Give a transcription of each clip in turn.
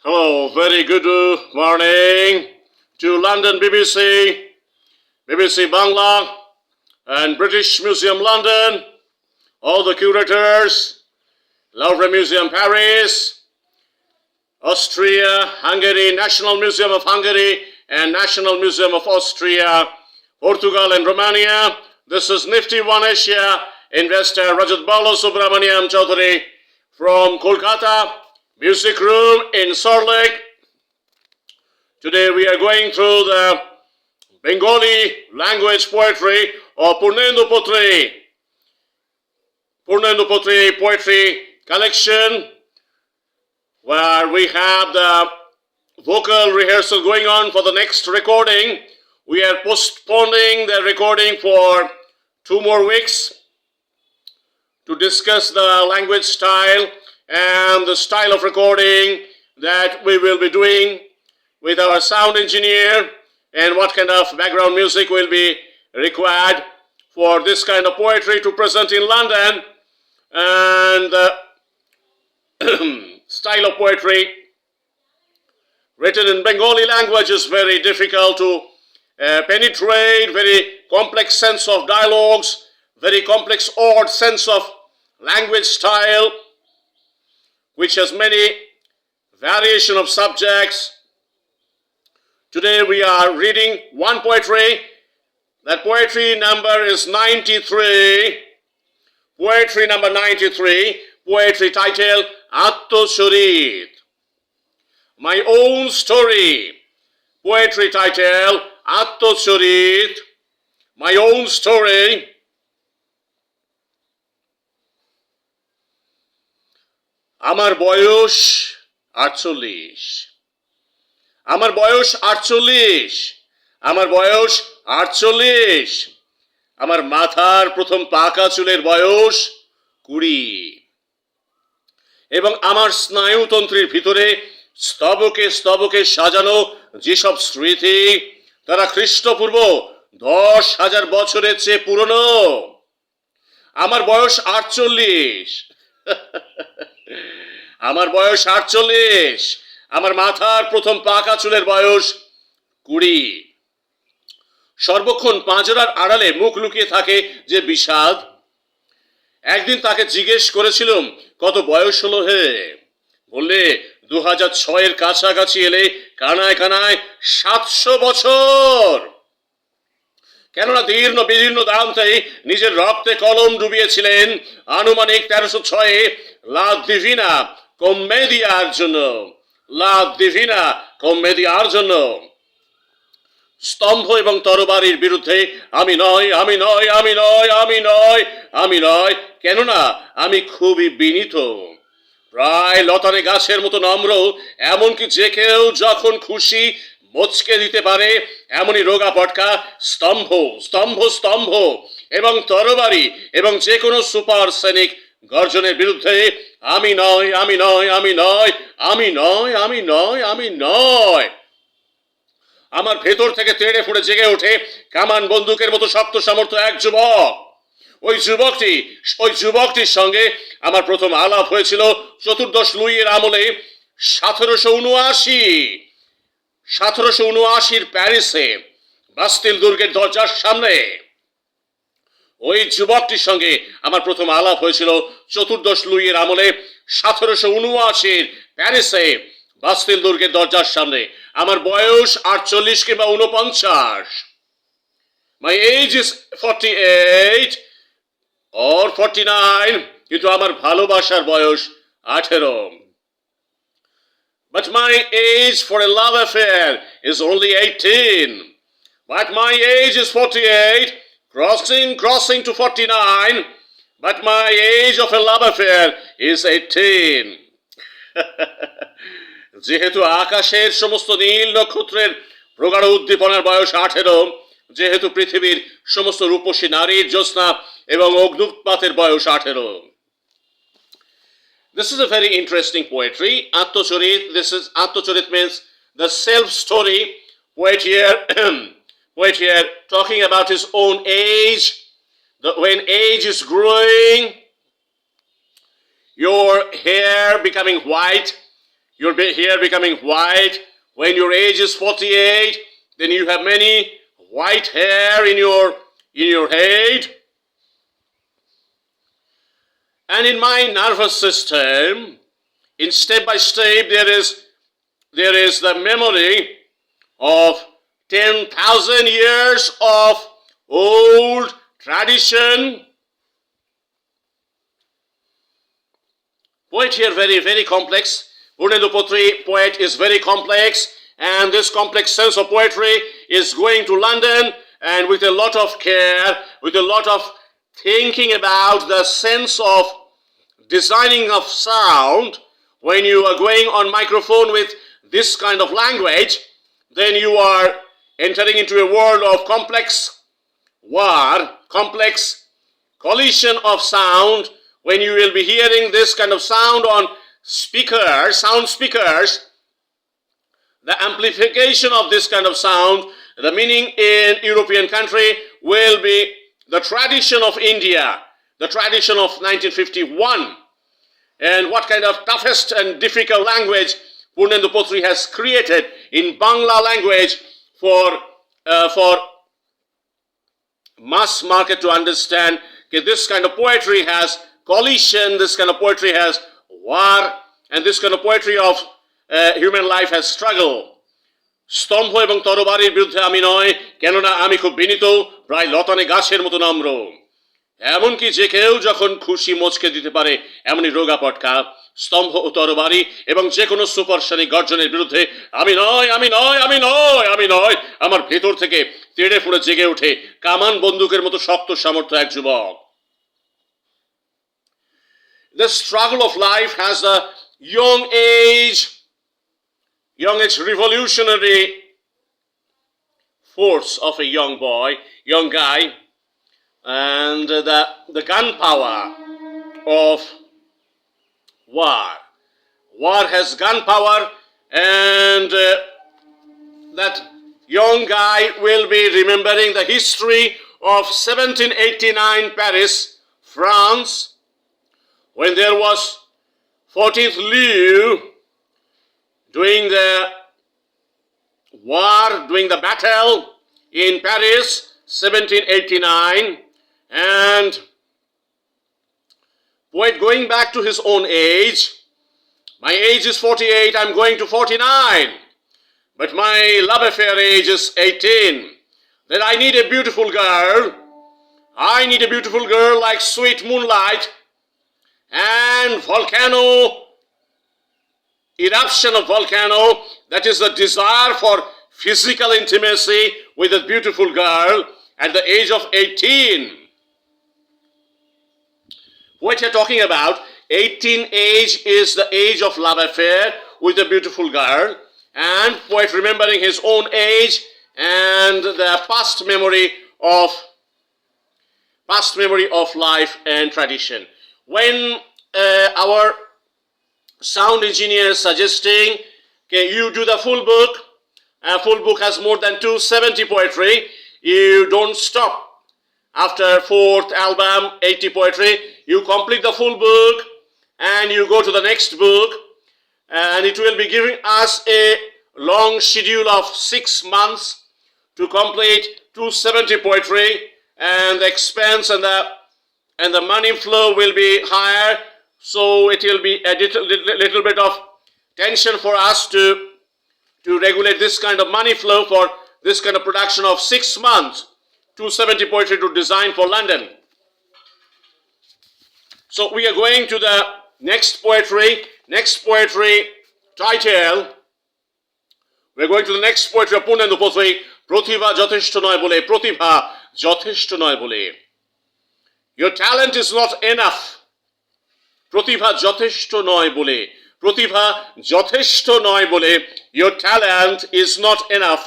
Hello, very good morning to London BBC, BBC Bangla, and British Museum London, all the curators, Louvre Museum Paris, Austria, Hungary, National Museum of Hungary, and National Museum of Austria, Portugal, and Romania. This is Nifty One Asia investor Rajat Bala Subramaniam Chaudhary from Kolkata, Music Room in Salt Lake. Today we are going through the Bengali language poetry of Purnendu Patri. Purnendu Patri poetry collection, where we have the vocal rehearsal going on for the next recording. We are postponing the recording for 2 more weeks to discuss the language style and the style of recording that we will be doing with our sound engineer, and what kind of background music will be required for this kind of poetry to present in London. And the style of poetry written in Bengali language is very difficult to penetrate, very complex sense of dialogues, very complex odd sense of language style, which has many variation of subjects. Today we are reading one poetry. That poetry number is 93. Poetry number 93. Poetry title, Attocharit. My own story. Poetry title, Attocharit. My own story. আমার বয়স 48। আমার বয়স 48। আমার বয়স 48। আমার মাথার প্রথম পাকা চুলের বয়স 20। এবং আমার স্নায়ুতন্ত্রের ভিতরে স্তবকে স্তবকে সাজানো যেসব স্মৃতি, তারা খ্রিস্টপূর্ব 10,000 বছরের চেয়ে পুরনো। আমার বয়স 48। আমার বয়স 48। আমার মাথার প্রথম পাকা চুলের বয়স 20। সর্বক্ষণ পাঁজরার আড়ালে মুখ লুকিয়ে থাকে যে বিষাদ। একদিন তাকে জিজ্ঞেস করেছিলাম, কত বয়স হলো হে? বললে 2006-এর কাছাকাছি এলে কানায় কানায় 700 বছর। কেননা দীর্ণ বিদীর্ণ দান্তেই নিজের রক্তে কলম ডুবিয়েছিলেন আনুমানিক 1306-এ লা দিভিনা কমেদিয়ার জন্য। লা দিভিনা কমেদিয়ার জন্য। স্তম্ভ এবং তরবারির বিরুদ্ধে আমি নয়, আমি নয়, আমি নয়, আমি নয়, আমি নয়, কেননা আমি খুবই বিনীত, প্রায় লতানে গাছের মতো নম্র, এমনকি যে কেউ যখন খুশি মচকে দিতে পারে এমনই রোগা পটকা স্তম্ভ স্তম্ভ স্তম্ভ এবং তরবারি এবং যে কোনো সুপার সৈনিক গর্জনের বিরুদ্ধে আমি নয়, আমি নয়, আমি নয়, আমি নয়, আমি নয়, আমি নয়। আমার ভেতর থেকে তেড়ে ফুড়ে জেগে ওঠে কামান বন্দুকের মতো শক্ত সামর্থ্য এক যুবক। ওই যুবকটির সঙ্গে আমার প্রথম আলাপ হয়েছিল 14 লুইয়ের আমলে 1779 প্যারিসে বাস্তিল দুর্গের দরজার সামনে। ওই যুবকটির সঙ্গে আমার প্রথম আলাপ হয়েছিল 14 লুইয়ের আমলে 1779 প্যারিসে বাস্তিল দুর্গের দরজার সামনে। আমার বয়স 48 কিংবা 49। My age is 48 or 49, কিন্তু আমার ভালোবাসার বয়স 18। But my age for a love affair is only 18. But my age is 48, crossing to 49. But my age of a love affair is 18. যেহেতু আকাশের সমস্ত নীল নক্ষত্রের প্রগাঢ় উদ্দীপনার বয়স 18, যেহেতু পৃথিবীর সমস্ত রূপসী নারীর জ্যোৎস্না এবং অগ্নুৎপাতের বয়স 18। This is a very interesting poetry. Attocharit. This is Attocharit means the self story. Poet here talking about his own age. When age is growing, your hair becoming white, your hair becoming white. When your age is 48, then you have many white hair in your head. And in my nervous system, in step by step, there is the memory of 10,000 years of old tradition. Poet here very complex. Purnendu Patri poet is very complex, and this complex sense of poetry is going to London, and with a lot of care, with a lot of thinking about the sense of designing of sound. When you are going on microphone with this kind of language, then you are entering into a world of complex war, complex collision of sound. When you will be hearing this kind of sound on sound speakers, the amplification of this kind of sound, the meaning in European country will be the tradition of India, the tradition of 1951. And what kind of toughest and difficult language Purnendu Patri has created in Bangla language for mass market to understand that this kind of poetry has collision, this kind of poetry has war, and this kind of poetry of human life has struggle. স্তম্ভ এবং তরবারির বিরুদ্ধে আমি নয়, কেননা আমি খুব বিনীত, প্রায় লতানে গাছের মতো নম্র। এমনকি যে কেউ যখন খুশি মোচকে দিতে পারে এমনই রোগা পটকা স্তম্ভ ও তরবারি এবং যে কোনো সুপারসনিক গর্জনের বিরুদ্ধে আমি নয়, আমি নয়, আমি নয়, আমি নয়। আমার ভেতর থেকে তেড়ে ফুঁড়ে জেগে ওঠে কামান বন্দুকের মতো শক্ত সামর্থ্য এক যুবক। The struggle of life has a young age revolutionary force of a young boy, young guy, and the gunpower of war. War has gunpower, and that young guy will be remembering the history of 1789 Paris, France, when there was 14th Louis doing the war, doing the battle in Paris, 1789, and poet going back to his own age. My age is 48, I'm going to 49, but my love affair age is 18. Then I need a beautiful girl. I need a beautiful girl like sweet moonlight and volcano, eruption of volcano, that is the desire for physical intimacy with a beautiful girl at the age of 18. What you're talking about, 18 age is the age of love affair with a beautiful girl, and poet remembering his own age and the past memory of life and tradition. When our sound engineer is suggesting, okay, you do the full book. A full book has more than 270 poetry. You don't stop after 4th album, 80 poetry. You complete the full book and you go to the next book, and it will be giving us a long schedule of 6 months to complete 270 poetry, and the expense and the money flow will be higher. So it will be a little bit of tension for us to regulate this kind of money flow for this kind of production of 6 months, 270 poetry to design for London. So we are going to the next poetry title. We're going to the next poetry of Purnendu Patri, প্রতিভা যথেষ্ট নয় বলে, প্রতিভা যথেষ্ট নয় বলে। Your talent is not enough. প্রতিভা যথেষ্ট নয় বলে, প্রতিভা যথেষ্ট নয় বলে, your talent is not enough.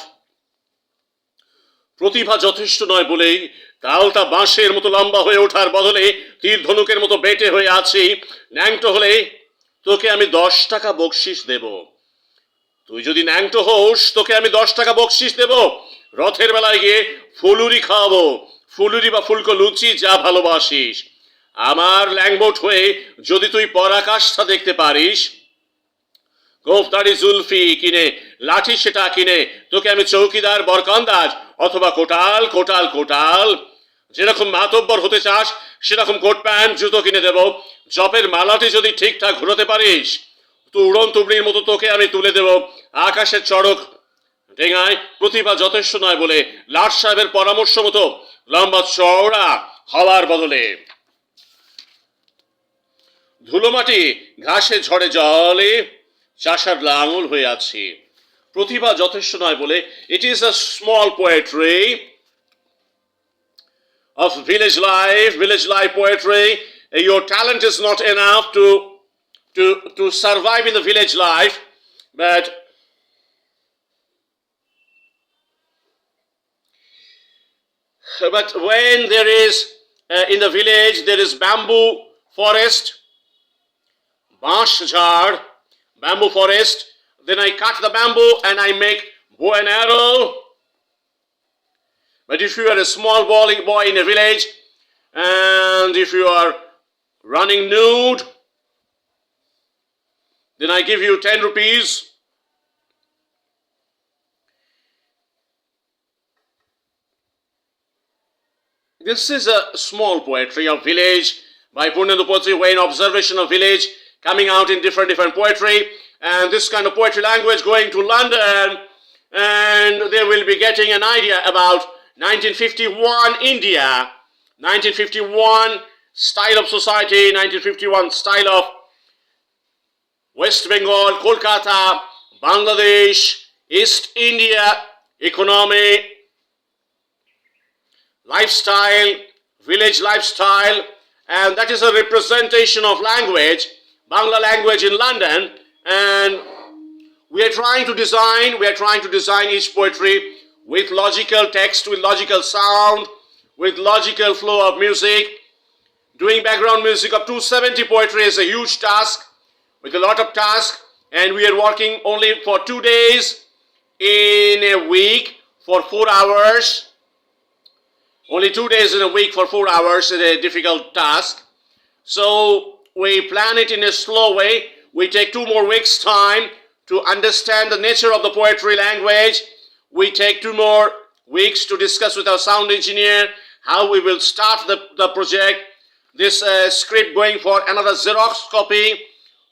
প্রতিভা যথেষ্ট নয় বলেই তালটা বাঁশের মতো লম্বা হয়ে ওঠার বদলে তীর ধনুকের মতো বেটে হয়ে আছি। ন্যাংটো হলে তোকে আমি 10 টাকা বকশিস দেব। তুই যদি ন্যাংটো হোস তোকে আমি 10 টাকা বকশিস দেব। রথের বেলায় গিয়ে ফুলুরি খাওয়াবো, ফুলুরি বা ফুলকো লুচি যা ভালোবাসিস। আমার ল্যাংবোট হয়ে যদি তুই পরাকাষ্ঠা দেখতে পারিস, গোফদারি জুলফি কিনে, লাঠি সেটা কিনে তোকে আমি চৌকিদার বরকন্দাজ অথবা কোটাল কোটাল কোটাল, যেরকম মাতব্বর হতে চাস সেরকম কোট প্যান্ট জুতো কিনে দেব। জপের মালাটি যদি ঠিকঠাক ঘুরোতে পারিস তো উড়ন তুবড়ির মতো তোকে আমি তুলে দেব আকাশের চড়ক ডেঙায়। প্রতিভা যথেষ্ট নয় বলে লাট সাহেবের পরামর্শ মতো লম্বা চওড়া হওয়ার বদলে ধুলোমাটি ঘাসে ঝড়ে জলে চাষার লাঙল হয়ে আছি। প্রতিভা যথেষ্ট নয় বলে it is a small poetry of village life poetry. Your talent is not enough to survive in the village life, but when there is in the village there is bamboo forest, bash jar, bamboo forest, then I cut the bamboo and I make bow and arrow. But if you are a small boy in a village and if you are running nude, then I give you 10 rupees. This is a small poetry of village by Purnendu Patri, way in observation of village coming out in different poetry, and this kind of poetry language going to London, and they will be getting an idea about 1951 India, 1951 style of society, 1951 style of West Bengal, Kolkata, Bangladesh, East India, economy, lifestyle, village lifestyle, and that is a representation of language, Bangla language in London, and we are trying to design each poetry with logical text, with logical sound, with logical flow of music. Doing background music of 270 poetry is a huge task, with a lot of tasks, and we are working only for 2 days in a week for 4 hours. Only 2 days in a week for 4 hours is a difficult task. So we plan it in a slow way. We take 2 more weeks time to understand the nature of the poetry language. We take 2 more weeks to discuss with our sound engineer how we will start the project. This script going for another Xerox copy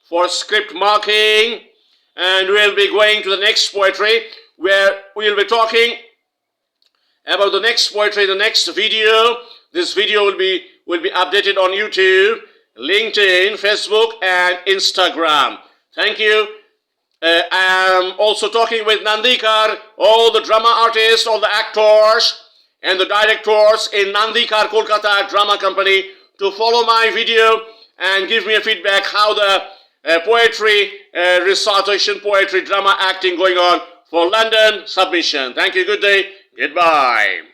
for script marking, and we'll be going to the next poetry where we'll be talking about the next poetry, the next video. This video will be updated on YouTube, LinkedIn, Facebook, and Instagram. Thank you. I am also talking with Nandikar, all the drama artists, all the actors, and the directors in Nandikar Kolkata Drama Company to follow my video and give me a feedback how the poetry, recitation, poetry, drama, acting going on for London submission. Thank you. Good day. Goodbye.